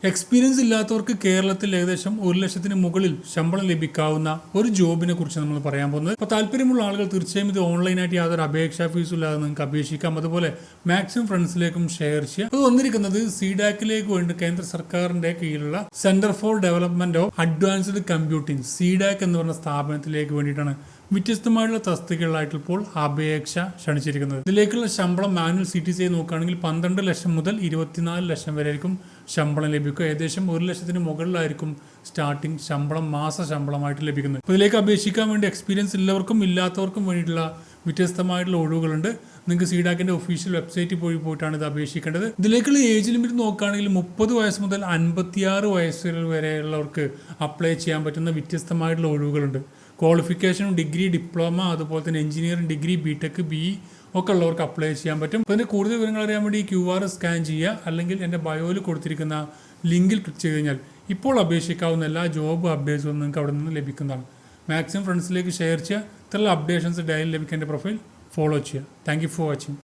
Experience ഇല്ലാത്തവർക്ക് കേരളത്തിൽ ഏകദേശം 1,00,000 മുകളിൽ ശമ്പളം ലഭിക്കാവുന്ന ഒരു ജോബിനെ കുറിച്ച് നമ്മൾ പറയാൻ പോകുന്നത്. അപ്പോൾ താല്പര്യമുള്ള ആളുകൾ തീർച്ചയായും ഇത് ഓൺലൈനായിട്ട് യാതൊരു അപേക്ഷാ ഫീസും ഇല്ലാതെ നിങ്ങൾക്ക് അപേക്ഷിക്കാം. അതുപോലെ മാക്സിമം ഫ്രണ്ട്സിലേക്കും ഷെയർ ചെയ്യുക. അത് വന്നിരിക്കുന്നത് സിഡാക്കിലേക്ക് വേണ്ടി കേന്ദ്ര സർക്കാരിന്റെ കീഴിലുള്ള centre for development of advanced computing CDAC എന്ന് പറഞ്ഞ സ്ഥാപനത്തിലേക്ക് വേണ്ടിയിട്ടാണ് വ്യത്യസ്തമായിട്ടുള്ള തസ്തികകളായിട്ട് ഇപ്പോൾ അപേക്ഷ ക്ഷണിച്ചിരിക്കുന്നത്. ഇതിലേക്കുള്ള ശമ്പളം മാനുവൽ CTC നോക്കുകയാണെങ്കിൽ 12 ലക്ഷം മുതൽ 24 ലക്ഷം വരെ ആയിരിക്കും ശമ്പളം ലഭിക്കുക. ഏകദേശം 1,00,000 മുകളിലായിരിക്കും സ്റ്റാർട്ടിംഗ് ശമ്പളം, മാസ ശമ്പളമായിട്ട് ലഭിക്കുന്നത്. അപ്പോൾ ഇതിലേക്ക് അപേക്ഷിക്കാൻ വേണ്ടി എക്സ്പീരിയൻസ് ഉള്ളവർക്കും ഇല്ലാത്തവർക്കും വേണ്ടിയിട്ടുള്ള വ്യത്യസ്തമായിട്ടുള്ള ഒഴിവുകളുണ്ട്. നിങ്ങൾക്ക് സിഡാക്കിന്റെ ഒഫീഷ്യൽ വെബ്സൈറ്റിൽ പോയിട്ടാണ് ഇത് അപേക്ഷിക്കേണ്ടത്. ഇതിലേക്കുള്ള ഏജ് ലിമിറ്റ് നോക്കുകയാണെങ്കിൽ 30 വയസ്സ് മുതൽ 56 വയസ്സ് വരെയുള്ളവർക്ക് അപ്ലൈ ചെയ്യാൻ പറ്റുന്ന വ്യത്യസ്തമായിട്ടുള്ള ഒഴിവുകളുണ്ട്. ക്വാളിഫിക്കേഷനും ഡിഗ്രി, ഡിപ്ലോമ, അതുപോലെ തന്നെ എഞ്ചിനീയറിംഗ് ഡിഗ്രി, BTech, BE ഒക്കെ ഉള്ളവർക്ക് അപ്ലൈ ചെയ്യാൻ പറ്റും. അപ്പോൾ ഇതിൻ്റെ കൂടുതൽ വിവരങ്ങൾ അറിയാൻ വേണ്ടി QR സ്കാൻ ചെയ്യുക, അല്ലെങ്കിൽ എൻ്റെ ബയോയിൽ കൊടുത്തിരിക്കുന്ന ലിങ്കിൽ ക്ലിക്ക് ചെയ്ത് കഴിഞ്ഞാൽ ഇപ്പോൾ അപേക്ഷിക്കാവുന്ന എല്ലാ ജോബ് അപ്ഡേറ്റ്സും നിങ്ങൾക്ക് അവിടെ നിന്ന് ലഭിക്കുന്നതാണ്. മാക്സിമം ഫ്രണ്ട്സിലേക്ക് ഷെയർ ചെയ്യുക. ഇത്തരം അപ്ഡേഷൻസ് ഡെയിലി ലഭിക്കാൻ എൻ്റെ പ്രൊഫൈൽ ഫോളോ ചെയ്യുക. Thank you for watching.